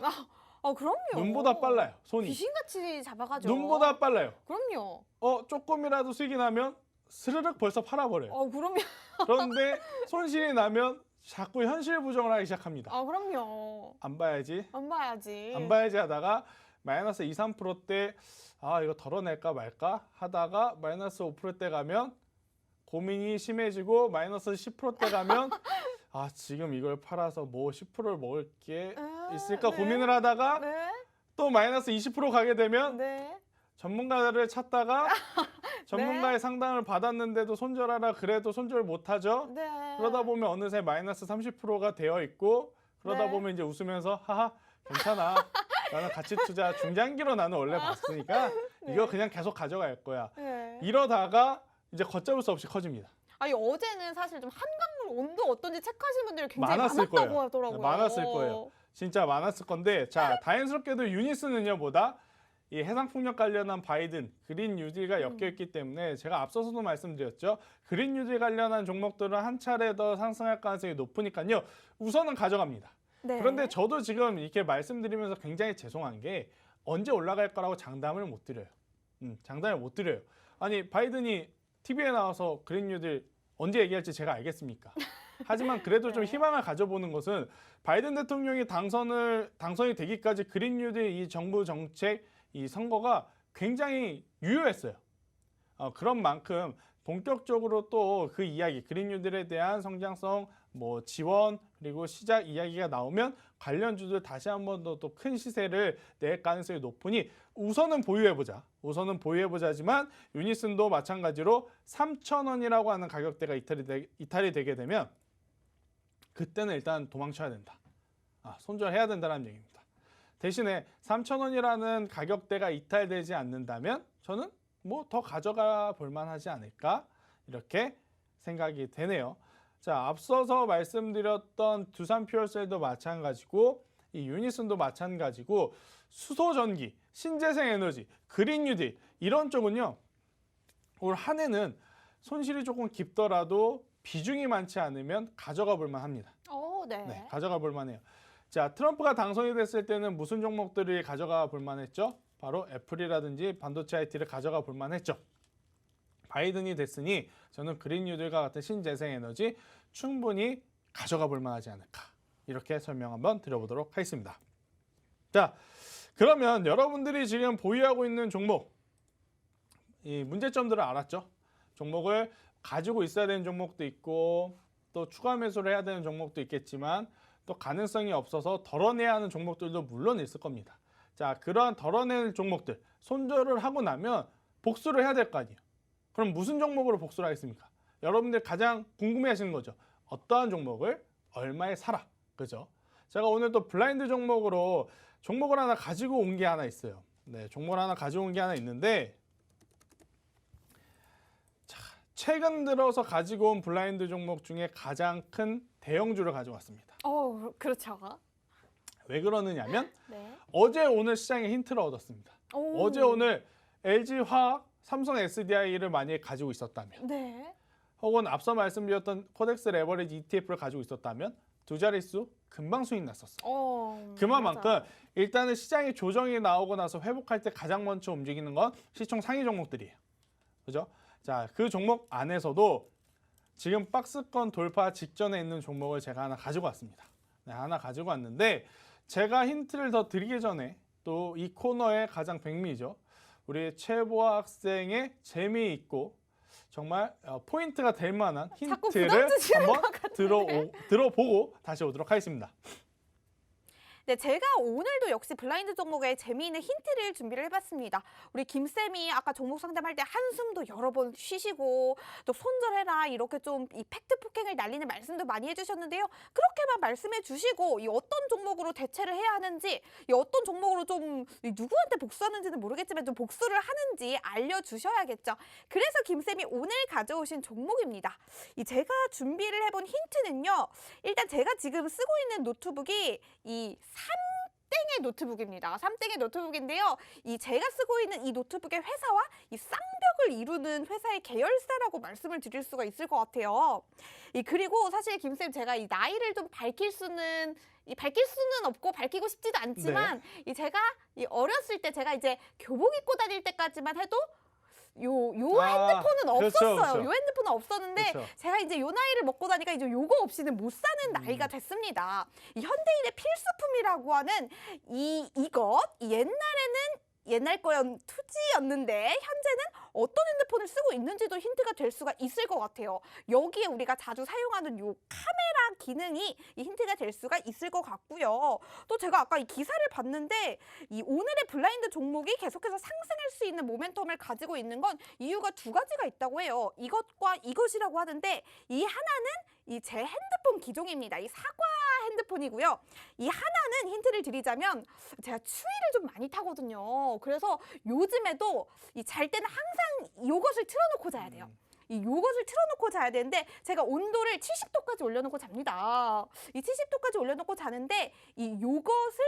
그럼요. 눈보다 빨라요. 손이. 귀신같이 잡아가죠. 눈보다 빨라요. 그럼요. 조금이라도 수익이 나면 스르륵 벌써 팔아버려요. 그럼요. 그런데 손실이 나면 자꾸 현실 부정을 하기 시작합니다. 그럼요. 안 봐야지. 안 봐야지. 안 봐야지 하다가 마이너스 2, 3%대 이거 덜어낼까 말까 하다가 마이너스 5%대 가면 고민이 심해지고 마이너스 10%대 가면 지금 이걸 팔아서 뭐 10%를 먹을 게 있을까 네. 고민을 하다가 네. 또 마이너스 20% 가게 되면 네. 전문가를 찾다가 전문가의 상담을 받았는데도 손절하라 그래도 손절 못하죠. 네. 그러다 보면 어느새 마이너스 30%가 되어 있고 그러다 네. 보면 이제 웃으면서 하하 괜찮아. 나는 가치 투자 중장기로 나는 원래 봤으니까 이거 그냥 계속 가져갈 거야. 네. 이러다가 이제 걷잡을 수 없이 커집니다. 어제는 사실 좀 한강물 온도 어떤지 체크하신 분들이 굉장히 많았을 많았다고 거예요. 하더라고요. 많았을 거예요. 진짜 많았을 건데 자 다행스럽게도 유니스는요 뭐다? 이 해상풍력 관련한 바이든 그린 뉴딜과 엮여 있기 때문에 제가 앞서서도 말씀드렸죠. 그린 뉴딜 관련한 종목들은 한 차례 더 상승할 가능성이 높으니까요. 우선은 가져갑니다. 네. 그런데 저도 지금 이렇게 말씀드리면서 굉장히 죄송한 게 언제 올라갈 거라고 장담을 못 드려요. 장담을 못 드려요. 아니 바이든이 TV에 나와서 그린 뉴딜 언제 얘기할지 제가 알겠습니까? 하지만 그래도 좀 네. 희망을 가져보는 것은 바이든 대통령이 당선이 되기까지 그린 뉴딜 이 정부 정책 이 선거가 굉장히 유효했어요. 그런 만큼 본격적으로 또 그 이야기 그린 뉴딜에 대한 성장성 뭐 지원 그리고 시작 이야기가 나오면 관련주들 다시 한 번 더 또 큰 시세를 낼 가능성이 높으니 우선은 보유해보자. 우선은 보유해보자지만 유니슨도 마찬가지로 3,000원이라고 하는 가격대가 이탈이 되게 되면 그때는 일단 도망쳐야 된다. 손절해야 된다는 얘기입니다. 대신에 3,000원이라는 가격대가 이탈되지 않는다면 저는 뭐 더 가져가 볼 만하지 않을까 이렇게 생각이 되네요. 자, 앞서서 말씀드렸던 두산 퓨얼셀도 마찬가지고 이 유니슨도 마찬가지고 수소전기, 신재생 에너지, 그린 뉴딜 이런 쪽은요. 올 한 해는 손실이 조금 깊더라도 비중이 많지 않으면 가져가 볼 만합니다. 네. 네, 가져가 볼 만해요. 자, 트럼프가 당선이 됐을 때는 무슨 종목들을 가져가 볼 만했죠? 바로 애플이라든지 반도체 IT를 가져가 볼 만했죠. 바이든이 됐으니 저는 그린 뉴딜과 같은 신재생 에너지 충분히 가져가 볼 만하지 않을까. 이렇게 설명 한번 드려보도록 하겠습니다. 자, 그러면 여러분들이 지금 보유하고 있는 종목, 이 문제점들을 알았죠? 종목을 가지고 있어야 되는 종목도 있고 또 추가 매수를 해야 되는 종목도 있겠지만 또 가능성이 없어서 덜어내야 하는 종목들도 물론 있을 겁니다. 자, 그러한 덜어낼 종목들, 손절을 하고 나면 복수를 해야 될 거 아니에요. 그럼 무슨 종목으로 복수를 하겠습니까? 여러분들 가장 궁금해하시는 거죠. 어떠한 종목을 얼마에 사라, 그죠? 제가 오늘 또 블라인드 종목으로 종목을 하나 가지고 온 게 하나 있어요. 네, 종목을 하나 가지고 온 게 하나 있는데, 자, 최근 들어서 가지고 온 블라인드 종목 중에 가장 큰 대형주를 가져왔습니다. 그렇죠. 왜 그러느냐면 네. 어제 오늘 시장에 힌트를 얻었습니다. 오. 어제 오늘 LG화학, 삼성 SDI를 만약에 가지고 있었다면, 네. 혹은 앞서 말씀드렸던 코덱스 레버리지 ETF를 가지고 있었다면 두 자릿수 금방 수익 났었어요. 그만큼 맞아. 일단은 시장에 조정이 나오고 나서 회복할 때 가장 먼저 움직이는 건 시총 상위 종목들이에요. 그죠? 자, 그 종목 안에서도 지금 박스권 돌파 직전에 있는 종목을 제가 하나 가지고 왔습니다. 네, 하나 가지고 왔는데 제가 힌트를 더 드리기 전에 또 이 코너의 가장 백미죠. 우리 최보아 학생의 재미있고 정말 포인트가 될 만한 자꾸 힌트를 부담 주시는 한번 들어보고 다시 오도록 하겠습니다. 네, 제가 오늘도 역시 블라인드 종목에 재미있는 힌트를 준비를 해봤습니다. 우리 김쌤이 아까 종목 상담할 때 한숨도 여러 번 쉬시고 또 손절해라 이렇게 좀 이 팩트 폭행을 날리는 말씀도 많이 해주셨는데요. 그렇게만 말씀해 주시고 이 어떤 종목으로 대체를 해야 하는지 이 어떤 종목으로 좀 누구한테 복수하는지는 모르겠지만 좀 복수를 하는지 알려주셔야겠죠. 그래서 김쌤이 오늘 가져오신 종목입니다. 이 제가 준비를 해본 힌트는요. 일단 제가 지금 쓰고 있는 노트북이 이 3땡의 노트북입니다. 3땡의 노트북인데요. 이 제가 쓰고 있는 이 노트북의 회사와 이 쌍벽을 이루는 회사의 계열사라고 말씀을 드릴 수가 있을 것 같아요. 그리고 사실 김쌤 제가 이 나이를 좀 밝힐 수는 없고 밝히고 싶지도 않지만 제가 어렸을 때 제가 이제 교복 입고 다닐 때까지만 해도 핸드폰은 없었어요. 그렇죠. 요 핸드폰은 없었는데 그렇죠. 제가 이제 요 나이를 먹고 나니까 이제 요거 없이는 못 사는 나이가 됐습니다. 이 현대인의 필수품이라고 하는 이것 옛날 거였 2G였는데 현재는 어떤 핸드폰을 쓰고 있는지도 힌트가 될 수가 있을 것 같아요. 여기에 우리가 자주 사용하는 요 카메라 기능이 이 힌트가 될 수가 있을 것 같고요. 또 제가 아까 이 기사를 봤는데 이 오늘의 블라인드 종목이 계속해서 상승할 수 있는 모멘텀을 가지고 있는 건 이유가 두 가지가 있다고 해요. 이것과 이것이라고 하는데 이 하나는 제 핸드폰 기종입니다. 이 사과 핸드폰이고요. 이 하나는 힌트를 드리자면 제가 추위를 좀 많이 타거든요. 그래서 요즘에도 잘 때는 항상 요것을 틀어놓고 자야 돼요. 요것을 틀어놓고 자야 되는데 제가 온도를 70도까지 올려놓고 잡니다. 이 70도까지 올려놓고 자는데 요것을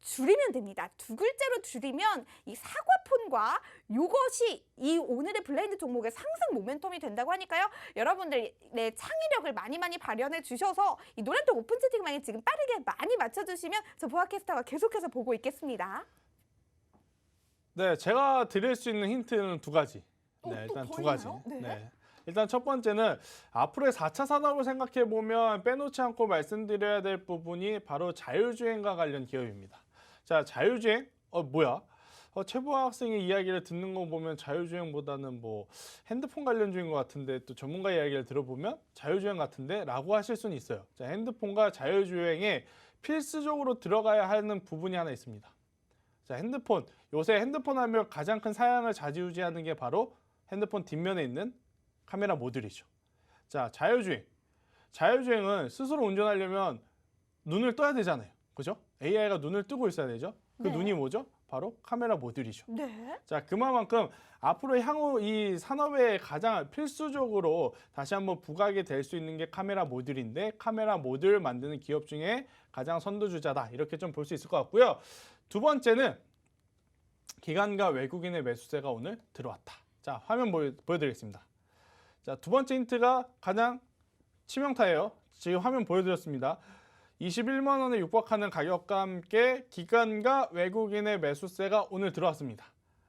줄이면 됩니다. 두 글자로 줄이면 이 사과폰과 요것이 이 오늘의 블라인드 종목의 상승 모멘텀이 된다고 하니까요. 여러분들 창의력을 많이 발현해 주셔서 이 노란톡 오픈 채팅방에 지금 빠르게 많이 맞춰주시면 저 보아캐스터가 계속해서 보고 있겠습니다. 네, 제가 드릴 수 있는 힌트는 두 가지. 네, 또 일단 더 두 가지. 있나요? 네. 네. 일단 첫 번째는 앞으로의 4차 산업을 생각해 보면 빼놓지 않고 말씀드려야 될 부분이 바로 자율주행과 관련 기업입니다. 자, 자율주행? 뭐야? 최보아 학생의 이야기를 듣는 거 보면 자율주행보다는 뭐 핸드폰 관련주인 것 같은데 또 전문가 이야기를 들어보면 자율주행 같은데 라고 하실 수는 있어요. 자, 핸드폰과 자율주행에 필수적으로 들어가야 하는 부분이 하나 있습니다. 자, 핸드폰. 요새 핸드폰 하면 가장 큰 사양을 좌지우지하는 게 바로 핸드폰 뒷면에 있는 카메라 모듈이죠. 자, 자율주행. 자율주행은 스스로 운전하려면 눈을 떠야 되잖아요. 그죠? AI가 눈을 뜨고 있어야 되죠. 그 네. 눈이 뭐죠? 바로 카메라 모듈이죠. 네. 자, 그만큼 앞으로 향후 이 산업에 가장 필수적으로 다시 한번 부각이 될 수 있는 게 카메라 모듈인데 카메라 모듈 만드는 기업 중에 가장 선두주자다. 이렇게 좀 볼 수 있을 것 같고요. 두 번째는 기관과 외국인의 매수세가 오늘 들어왔다. 자, 화면 보여드리겠습니다. 자, 두 번째 힌트가 가장 치명타예요. 지금 화면 보여드렸습니다. 21만 원에 육박하는 가격과 함께 기관과 외국인의 매수세가 오늘 들어왔습니다.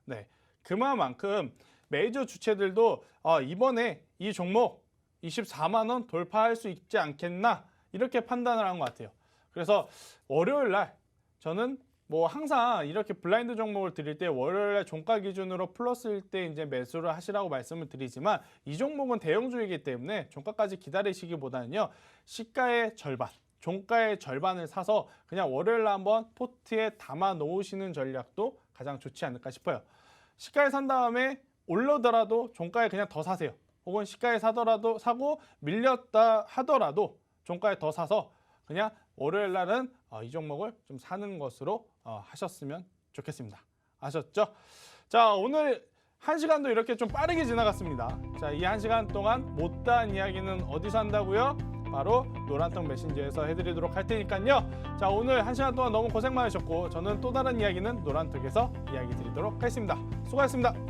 네, 그만큼 메이저 주체들도 이번에 이 종목 24만 원 돌파할 수 있지 않겠나 이렇게 판단을 한 것 같아요. 그래서 월요일 날 저는 뭐 항상 이렇게 블라인드 종목을 드릴 때 월요일에 종가 기준으로 플러스일 때 이제 매수를 하시라고 말씀을 드리지만 이 종목은 대형주이기 때문에 종가까지 기다리시기보다는요 시가의 절반, 종가의 절반을 사서 그냥 월요일 날 한번 포트에 담아 놓으시는 전략도 가장 좋지 않을까 싶어요. 시가에 산 다음에 올라더라도 종가에 그냥 더 사세요. 혹은 시가에 사더라도 사고 밀렸다 하더라도 종가에 더 사서 그냥 월요일 날은 이 종목을 좀 사는 것으로 하셨으면 좋겠습니다. 아셨죠? 자, 오늘 1시간도 이렇게 좀 빠르게 지나갔습니다. 자, 이 1시간 동안 못다한 이야기는 어디서 한다고요? 바로 노란통 메신저에서 해드리도록 할 테니까요. 자, 오늘 1시간 동안 너무 고생 많으셨고 저는 또 다른 이야기는 노란통에서 이야기 드리도록 하겠습니다. 수고하셨습니다.